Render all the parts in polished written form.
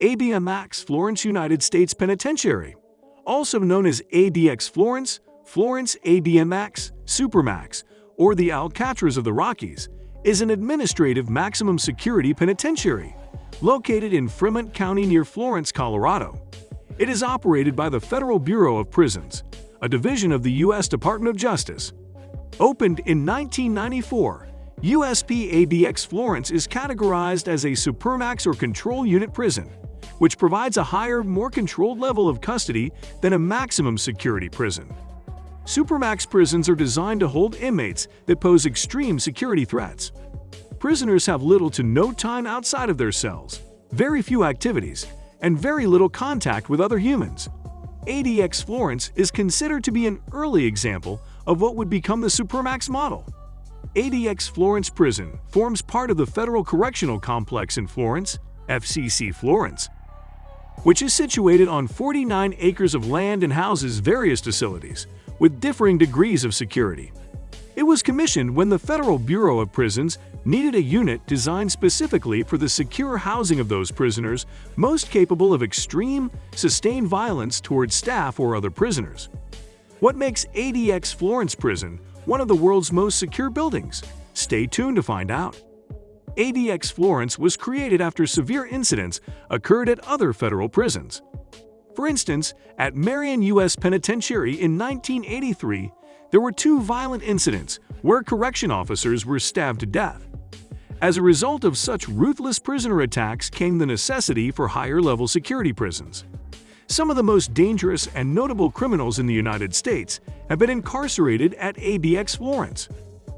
ABMX Florence United States Penitentiary, also known as ADX Florence, Florence ABMX, Supermax, or the Alcatraz of the Rockies, is an administrative maximum security penitentiary located in Fremont County near Florence, Colorado. It is operated by the Federal Bureau of Prisons, a division of the U.S. Department of Justice. Opened in 1994, USP-ABX Florence is categorized as a Supermax or Control Unit prison, which provides a higher, more controlled level of custody than a maximum security prison. Supermax prisons are designed to hold inmates that pose extreme security threats. Prisoners have little to no time outside of their cells, very few activities, and very little contact with other humans. ADX Florence is considered to be an early example of what would become the Supermax model. ADX Florence Prison forms part of the Federal Correctional Complex in Florence, FCC Florence, which is situated on 49 acres of land and houses various facilities with differing degrees of security. It was commissioned when the Federal Bureau of Prisons needed a unit designed specifically for the secure housing of those prisoners most capable of extreme, sustained violence towards staff or other prisoners. What makes ADX Florence Prison one of the world's most secure buildings? Stay tuned to find out. ADX Florence was created after severe incidents occurred at other federal prisons. For instance, at Marion U.S. Penitentiary in 1983, there were 2 violent incidents where correction officers were stabbed to death. As a result of such ruthless prisoner attacks came the necessity for higher-level security prisons. Some of the most dangerous and notable criminals in the United States have been incarcerated at ADX Florence.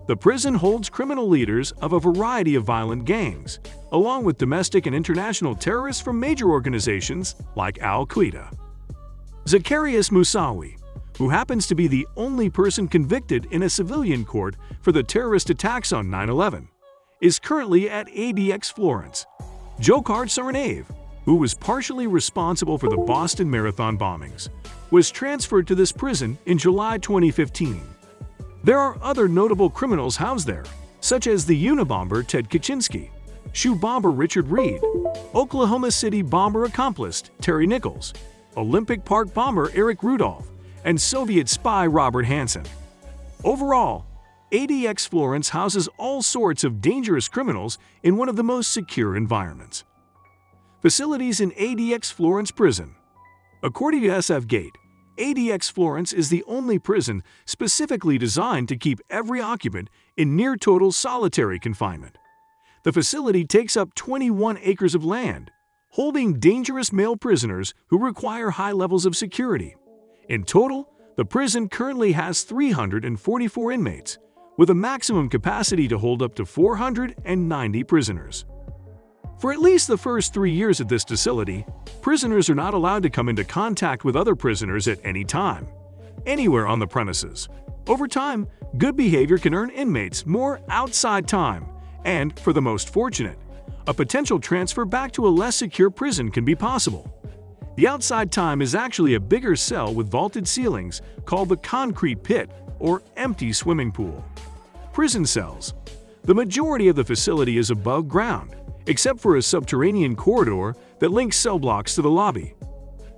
The prison holds criminal leaders of a variety of violent gangs, along with domestic and international terrorists from major organizations like Al-Qaeda. Zacarias Moussaoui, who happens to be the only person convicted in a civilian court for the terrorist attacks on 9/11, is currently at ADX Florence. Dzhokhar Tsarnaev, who was partially responsible for the Boston Marathon bombings, was transferred to this prison in July 2015. There are other notable criminals housed there, such as the Unabomber Ted Kaczynski, shoe bomber Richard Reed, Oklahoma City bomber accomplice Terry Nichols, Olympic Park bomber Eric Rudolph, and Soviet spy Robert Hansen. Overall, ADX Florence houses all sorts of dangerous criminals in one of the most secure environments. Facilities in ADX Florence Prison. According to SF Gate, ADX Florence is the only prison specifically designed to keep every occupant in near-total solitary confinement. The facility takes up 21 acres of land, holding dangerous male prisoners who require high levels of security. In total, the prison currently has 344 inmates, with a maximum capacity to hold up to 490 prisoners. For at least the first 3 years at this facility, prisoners are not allowed to come into contact with other prisoners at any time, anywhere on the premises. Over time, good behavior can earn inmates more outside time, and, for the most fortunate, a potential transfer back to a less secure prison can be possible. The outside time is actually a bigger cell with vaulted ceilings called the concrete pit or empty swimming pool. Prison cells. The majority of the facility is above ground, except for a subterranean corridor that links cell blocks to the lobby.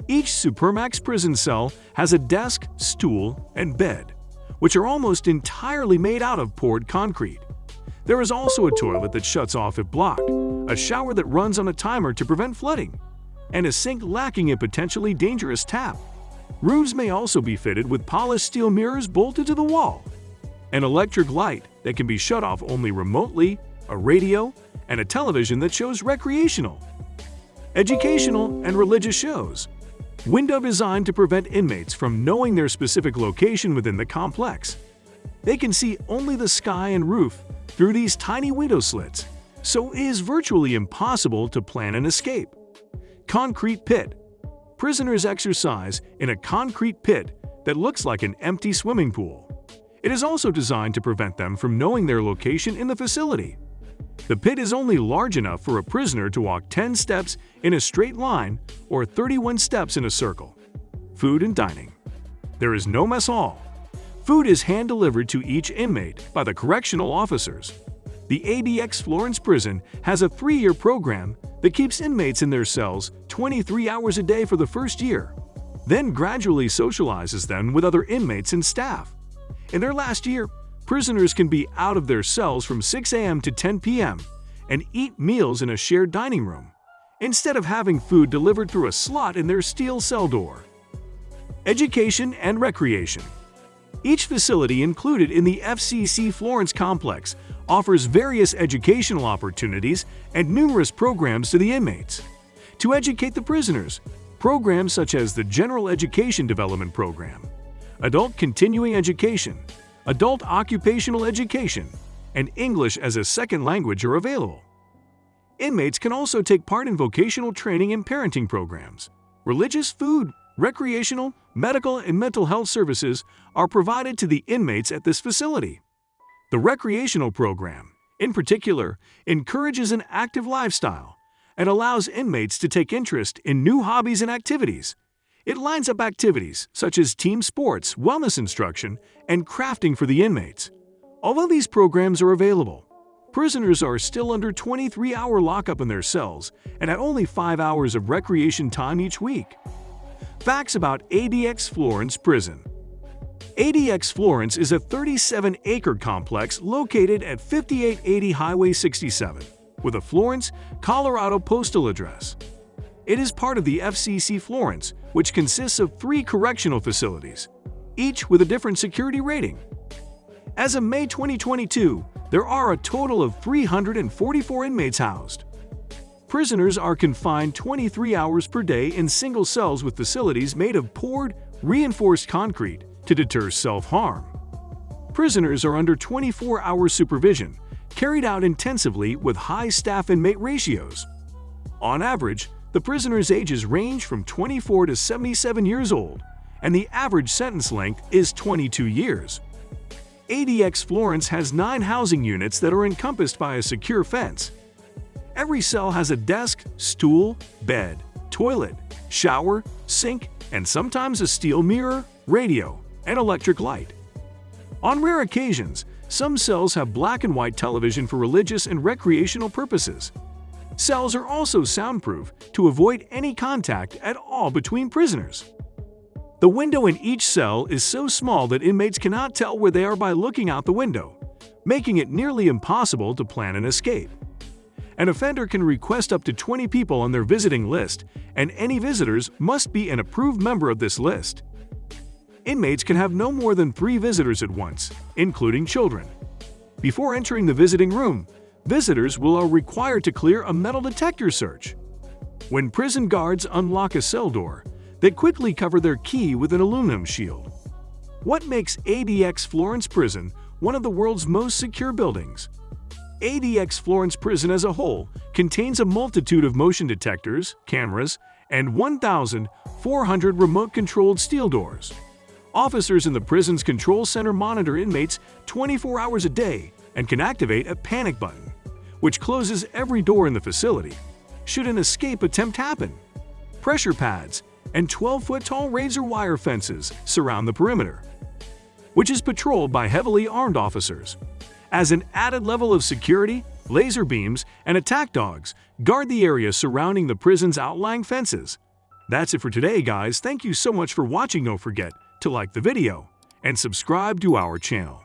Each Supermax prison cell has a desk, stool, and bed, which are almost entirely made out of poured concrete. There is also a toilet that shuts off if blocked, a shower that runs on a timer to prevent flooding, and a sink lacking a potentially dangerous tap. Rooms may also be fitted with polished steel mirrors bolted to the wall, an electric light that can be shut off only remotely, a radio, and a television that shows recreational, educational, and religious shows. Window designed to prevent inmates from knowing their specific location within the complex. They can see only the sky and roof through these tiny window slits, so it is virtually impossible to plan an escape. Concrete pit. Prisoners exercise in a concrete pit that looks like an empty swimming pool. It is also designed to prevent them from knowing their location in the facility. The pit is only large enough for a prisoner to walk 10 steps in a straight line or 31 steps in a circle. Food and dining. There is no mess hall. Food is hand-delivered to each inmate by the correctional officers. The ADX Florence Prison has a 3-year program that keeps inmates in their cells 23 hours a day for the first year, then gradually socializes them with other inmates and staff. In their last year, prisoners can be out of their cells from 6 a.m. to 10 p.m. and eat meals in a shared dining room, instead of having food delivered through a slot in their steel cell door. Education and recreation. Each facility included in the FCC Florence complex offers various educational opportunities and numerous programs to the inmates. To educate the prisoners, programs such as the General Education Development Program, Adult Continuing Education, Adult Occupational Education, and English as a second language are available. Inmates can also take part in vocational training and parenting programs. Religious, food, recreational, medical, and mental health services are provided to the inmates at this facility. The recreational program, in particular, encourages an active lifestyle and allows inmates to take interest in new hobbies and activities. It lines up activities such as team sports, wellness instruction, and crafting for the inmates. Although these programs are available, prisoners are still under 23-hour lockup in their cells and at only 5 hours of recreation time each week. Facts about ADX Florence Prison. ADX Florence is a 37-acre complex located at 5880 Highway 67 with a Florence, Colorado postal address. It is part of the FCC Florence, which consists of 3 correctional facilities, each with a different security rating. As of May 2022, there are a total of 344 inmates housed. Prisoners are confined 23 hours per day in single cells with facilities made of poured, reinforced concrete to deter self-harm. Prisoners are under 24-hour supervision, carried out intensively with high staff-inmate ratios. On average, the prisoners' ages range from 24 to 77 years old, and the average sentence length is 22 years. ADX Florence has 9 housing units that are encompassed by a secure fence. Every cell has a desk, stool, bed, toilet, shower, sink, and sometimes a steel mirror, radio, and electric light. On rare occasions, some cells have black and white television for religious and recreational purposes. Cells are also soundproof to avoid any contact at all between prisoners. The window in each cell is so small that inmates cannot tell where they are by looking out the window, making it nearly impossible to plan an escape. An offender can request up to 20 people on their visiting list, and any visitors must be an approved member of this list. Inmates can have no more than 3 visitors at once, including children. Before entering the visiting room, visitors will are required to clear a metal detector search. When prison guards unlock a cell door, they quickly cover their key with an aluminum shield. What makes ADX Florence Prison one of the world's most secure buildings? ADX Florence Prison as a whole contains a multitude of motion detectors, cameras, and 1,400 remote-controlled steel doors. Officers in the prison's control center monitor inmates 24 hours a day and can activate a panic button, which closes every door in the facility should an escape attempt happen. Pressure pads and 12-foot-tall razor wire fences surround the perimeter, which is patrolled by heavily armed officers. As an added level of security, laser beams and attack dogs guard the area surrounding the prison's outlying fences. That's it for today, guys. Thank you so much for watching. Don't forget to like the video and subscribe to our channel.